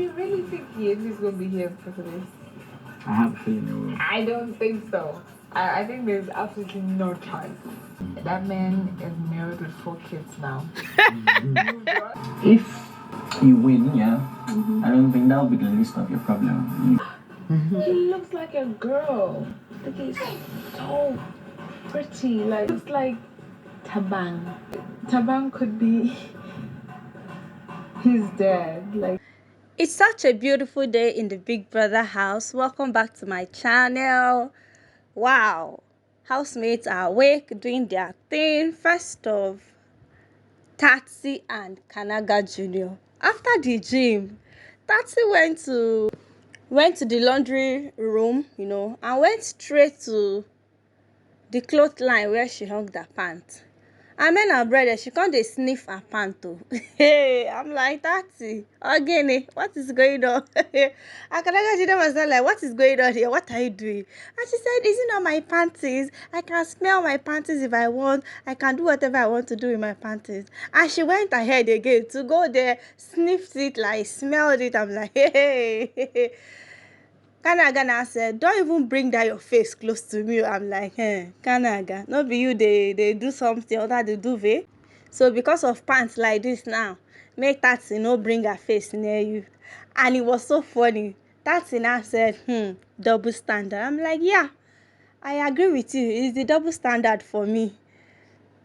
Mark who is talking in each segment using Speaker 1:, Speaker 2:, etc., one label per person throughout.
Speaker 1: you really think Yemi is going to be here because of this?
Speaker 2: I have a feeling it will.
Speaker 1: I don't think so. I think there's absolutely no chance. That man is married with 4 kids now.
Speaker 2: If you win, yeah, I don't think that will be the least of your problem.
Speaker 1: He looks like a girl. Like he's so pretty. Like looks like Thabang. Thabang could be his dad. Like
Speaker 3: It's such a beautiful day in the Big Brother house. Welcome back to my channel. Wow, housemates are awake doing their thing. First of Tsatsii and Kanaga Jr. After the gym, Tsatsii went to the laundry room, and went straight to the clothesline where she hung the pants. And then her brother, she can't sniff her pant too. Hey, I'm like, Tsatsii, again, what is going on? And Kanaga Junior was like, what is going on here? What are you doing? And she said, is it not my panties? I can smell my panties if I want. I can do whatever I want to do with my panties. And she went ahead again to go there, sniffed it, like smelled it. I'm like, hey. Kanaga said, don't even bring that your face close to me. I'm like, hey, Kanaga, not be you, they do something other the duvet. So because of pants like this now, make Tsatsii no bring her face near you. And it was so funny. Tsatsii now said, double standard. I'm like, yeah, I agree with you. It's the double standard for me.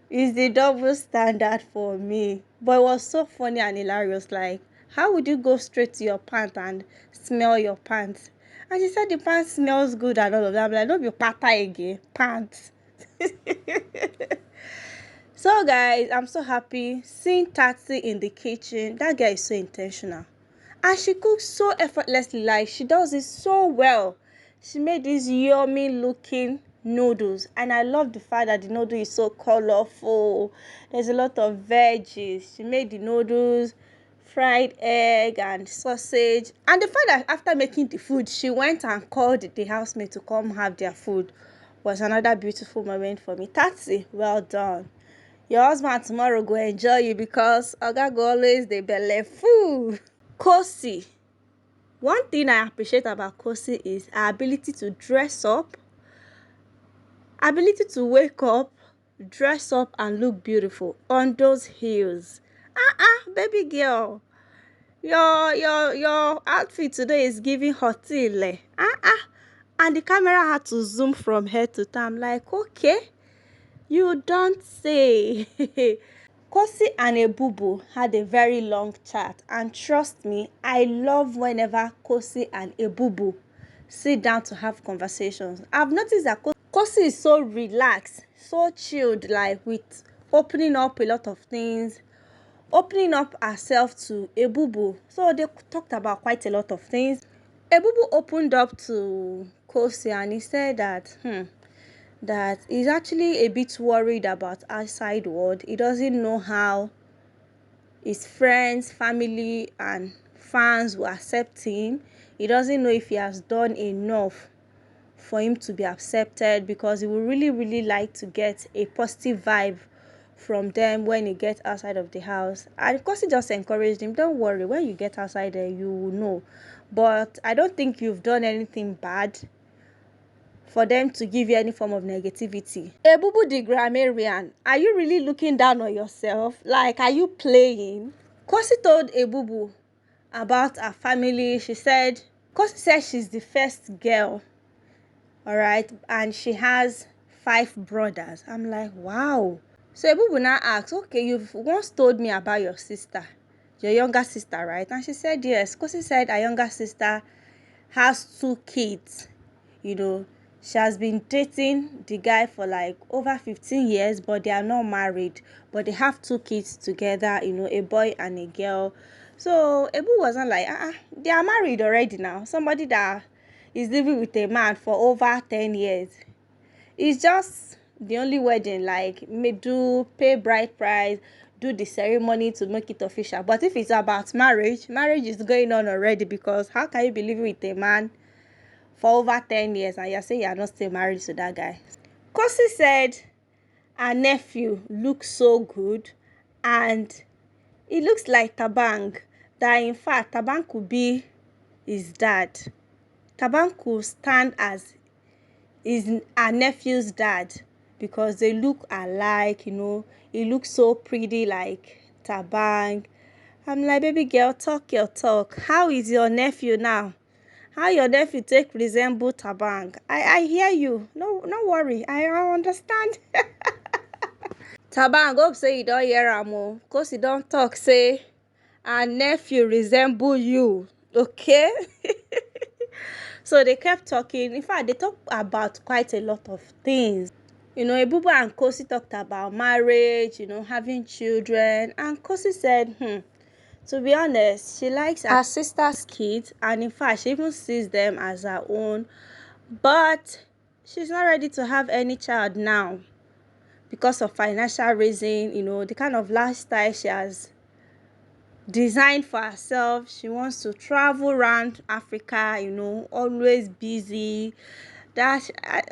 Speaker 3: It's the double standard for me. But it was so funny and hilarious. Like, how would you go straight to your pants and smell your pants? And she said the pants smells good and all of that. I'm like, don't be papa again. Pants. So guys, I'm so happy seeing Tsatsii in the kitchen. That girl is so intentional. And she cooks so effortlessly. Like, she does it so well. She made these yummy looking noodles. And I love the fact that the noodle is so colorful. There's a lot of veggies. She made the noodles, fried egg and sausage. And the fact that after making the food, she went and called the housemate to come have their food was another beautiful moment for me. Tsatsii, well done. Your husband tomorrow go enjoy you because Oga go always the belle full. Khosi. One thing I appreciate about Khosi is her ability to dress up, ability to wake up, dress up and look beautiful on those heels. Baby girl, your outfit today is giving hotile. And the camera had to zoom from head to toe. I'm like, okay, you don't say. Khosi and Ebubu had a very long chat, and trust me, I love whenever Khosi and Ebubu sit down to have conversations. I've noticed that Khosi is so relaxed, so chilled, like with opening up a lot of things, opening up herself to Ebubu. So they talked about quite a lot of things. Ebubu opened up to Khosi and he said that he's actually a bit worried about outside world. He doesn't know how his friends, family and fans will accept him. He doesn't know if he has done enough for him to be accepted, because he would really like to get a positive vibe from them when he gets outside of the house. And of course he just encouraged him, don't worry, when you get outside there you will know, but I don't think you've done anything bad for them to give you any form of negativity. Ebubu the grammarian, are you really looking down on yourself? Like, are you playing? Khosi told Ebubu about her family. Khosi said she's the first girl, all right, and she has 5 brothers. I'm like, wow. So Ebubu now asks, okay, you've once told me about your sister, your younger sister, right? And she said yes. Khosi said her younger sister has 2 kids. She has been dating the guy for like over 15 years, but they are not married. But they have 2 kids together, a boy and a girl. So Ebu wasn't like, they are married already now. Somebody that is living with a man for over 10 years. It's just the only wedding, like, pay bride price, do the ceremony to make it official. But if it's about marriage is going on already, because how can you be living with a man for over 10 years and you're saying you're not still married to that guy? Khosi said her nephew looks so good and it looks like Thabang. that in fact Thabang could be his dad. Thabang could stand as her nephew's dad because they look alike, you know. He looks so pretty like Thabang. I'm like, baby girl, talk your talk. How is your nephew now? How your nephew take resemble Thabang? I hear you. No worry. I understand. Thabang hope say you don't hear am o, cause you don't talk say her nephew resemble you. Okay? So they kept talking. In fact, they talked about quite a lot of things. You know, Ebubu and Khosi talked about marriage, you know, having children. And Khosi said, to be honest, she likes her sister's kids. And in fact, she even sees them as her own. But she's not ready to have any child now because of financial reason, you know, the kind of lifestyle she has designed for herself. She wants to travel around Africa, you know, always busy. That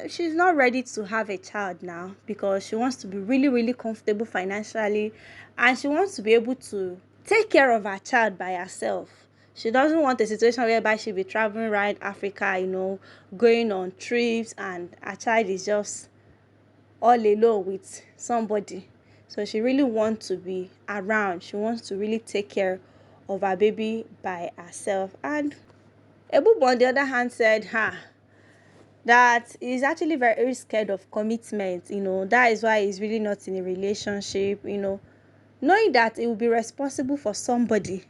Speaker 3: she's not ready to have a child now because she wants to be really comfortable financially, and she wants to be able to take care of her child by herself. She doesn't want a situation whereby she'll be traveling around Africa, you know, going on trips, and her child is just all alone with somebody. So she really wants to be around. She wants to really take care of her baby by herself. And Ebubu on the other hand said that he's actually very scared of commitment, you know. That is why he's really not in a relationship, you know. Knowing that he will be responsible for somebody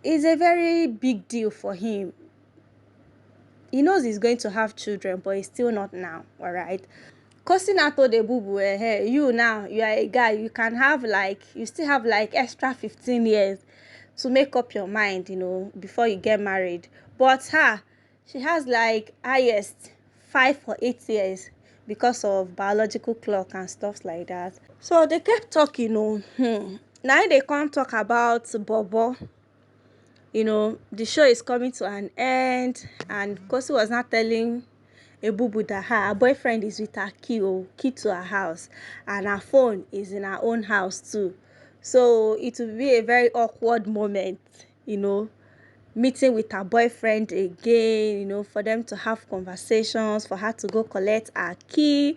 Speaker 3: is a very big deal for him. He knows he's going to have children, but it's still not now, all right? Khosi now told Ebubu, hey, you now, you are a guy, you still have like extra 15 years to make up your mind, you know, before you get married. But she has like highest 5 or 8 years because of biological clock and stuff like that. So they kept talking, you know. Now they can't talk about Bobo. You know, the show is coming to an end, and Khosi was not telling Ebubu that her boyfriend is with her key to her house, and her phone is in her own house too. So it will be a very awkward moment, you know, meeting with her boyfriend again, you know, for them to have conversations, for her to go collect her key.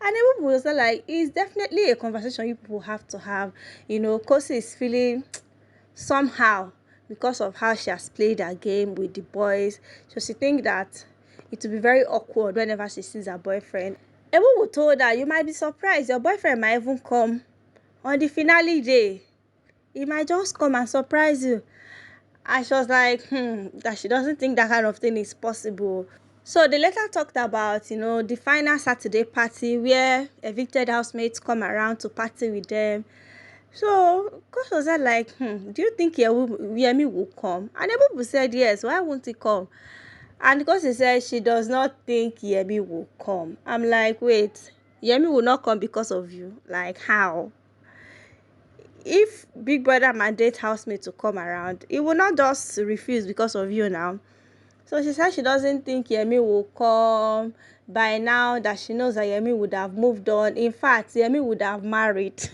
Speaker 3: And Ebubu was like, it's definitely a conversation you people have to have. You know, Khosi is feeling somehow because of how she has played her game with the boys. So she thinks that it will be very awkward whenever she sees her boyfriend. Ebubu told her, you might be surprised, your boyfriend might even come on the finale day. He might just come and surprise you. And she was like, that she doesn't think that kind of thing is possible. So they later talked about, you know, the final Saturday party where evicted housemates come around to party with them. So Coach was like, do you think Yemi will come? And Ebubu said yes, why won't he come? And because he said she does not think Yemi will come. I'm like, wait, Yemi will not come because of you? Like, how? If Big Brother mandate housemate to come around, he will not just refuse because of you now. So she said she doesn't think Yemi will come. By now that she knows that Yemi would have moved on. In fact, Yemi would have married.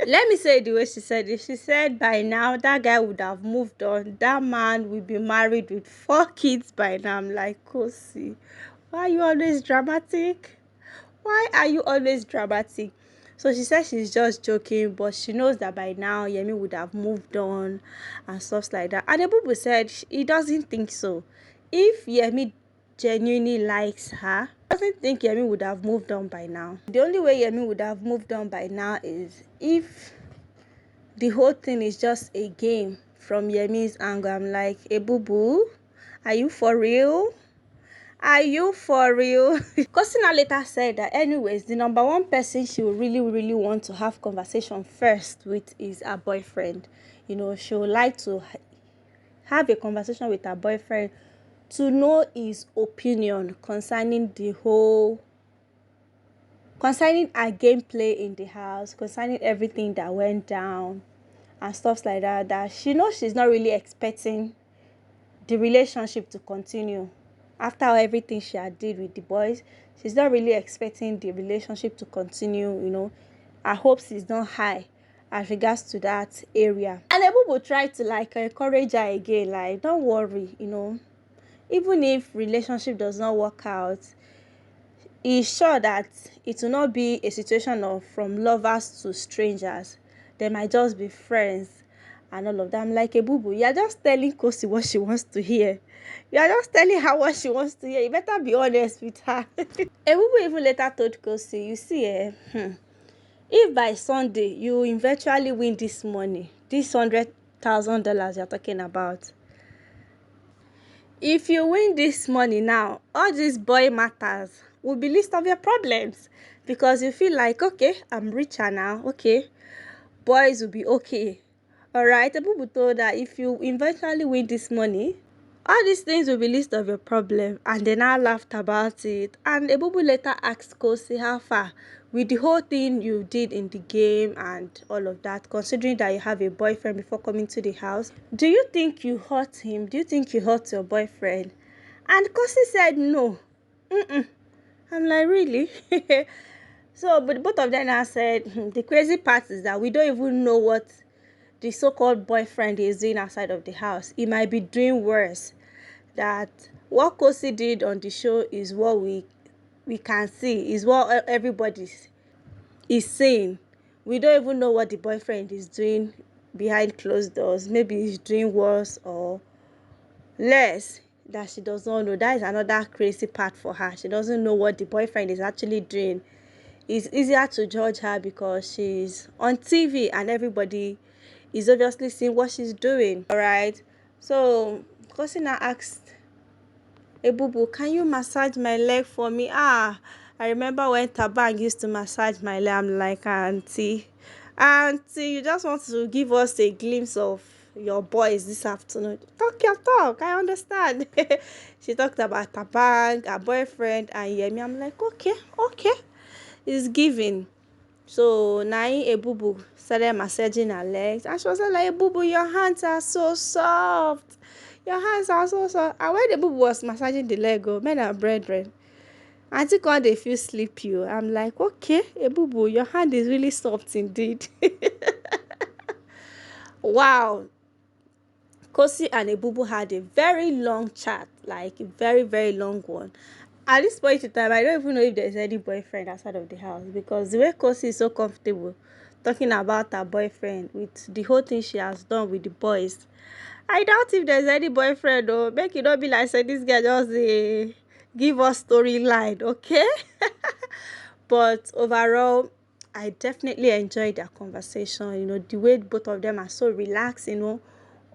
Speaker 3: Let me say it the way she said it. She said by now that guy would have moved on. That man will be married with 4 kids by now. I'm like, Khosi, why are you always dramatic? Why are you always dramatic? So she said she's just joking, but she knows that by now Yemi would have moved on and stuff like that. And Ebubu said he doesn't think so. If Yemi genuinely likes her, I doesn't think Yemi would have moved on by now. The only way Yemi would have moved on by now is if the whole thing is just a game from Yemi's angle. I'm like, Ebubu, are you for real? Are you for real? Khosi later said that anyways, the number one person she would really want to have conversation first with is her boyfriend. You know, she would like to have a conversation with her boyfriend to know his opinion concerning her gameplay in the house, concerning everything that went down and stuff like that. That she knows she's not really expecting the relationship to continue. After everything she had did with the boys, she's not really expecting the relationship to continue, you know. Her hopes is not high as regards to that area. And Ebubu tried to like encourage her again, like, don't worry, even if relationship does not work out, he's sure that it will not be a situation of from lovers to strangers. They might just be friends and all of that. I'm like, Ebubu, you're just telling Khosi what she wants to hear. You're just telling her what she wants to hear. You better be honest with her. Ebubu even later told Khosi, you see, if by Sunday you eventually win this money, this $100,000 you're talking about, if you win this money now, all these boy matters will be list of your problems, because you feel like, okay, I'm richer now, okay, boys will be okay. All right, Ebubu told that if you eventually win this money, all these things will be list of your problem, and then I laughed about it. And Ebubu later asked Khosi how far with the whole thing you did in the game and all of that, considering that you have a boyfriend before coming to the house. Do you think you hurt him? Do you think you hurt your boyfriend? And Khosi said no. I'm like, really? So, but both of them now said, the crazy part is that we don't even know what the so-called boyfriend is doing outside of the house. He might be doing worse. That what Khosi did on the show is what we can see, is what everybody is saying. We don't even know what the boyfriend is doing behind closed doors. Maybe he's doing worse or less that she does not know. That is another crazy part for her. She doesn't know what the boyfriend is actually doing. It's easier to judge her because she's on TV and everybody is obviously seeing what she's doing. All right, so Khosi now asked Ebubu, can you massage my leg for me? I remember when Thabang used to massage my leg. I'm like, auntie, you just want to give us a glimpse of your boys this afternoon. Talk your talk, I understand. She talked about Thabang, her boyfriend, and Yemi. I'm like, okay, it's giving. So now Ebubu started massaging her legs, and she was like, Ebubu, your hands are so soft. Your hands are so soft. And when Ebubu was massaging the leg, men and brethren, auntie God, they feel sleepy. I'm like, okay, Ebubu, your hand is really soft indeed. Wow. Khosi and Ebubu had a very long chat, like a very, very long one. At this point in time, I don't even know if there's any boyfriend outside of the house, because the way Khosi is so comfortable talking about her boyfriend with the whole thing she has done with the boys, I doubt if there's any boyfriend, though. Make it not be like, say, this girl just give us storyline, okay? But overall, I definitely enjoyed their conversation. The way both of them are so relaxed,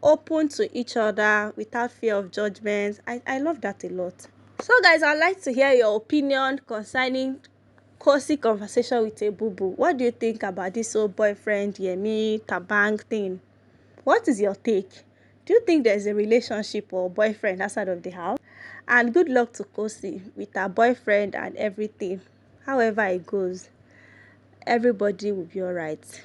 Speaker 3: open to each other without fear of judgment. I love that a lot. So guys, I'd like to hear your opinion concerning Khosi conversation with Ebubu. What do you think about this whole boyfriend, Yemi, Thabang thing? What is your take? Do you think there's a relationship or boyfriend outside of the house? And good luck to Khosi with her boyfriend and everything. However it goes, everybody will be all right.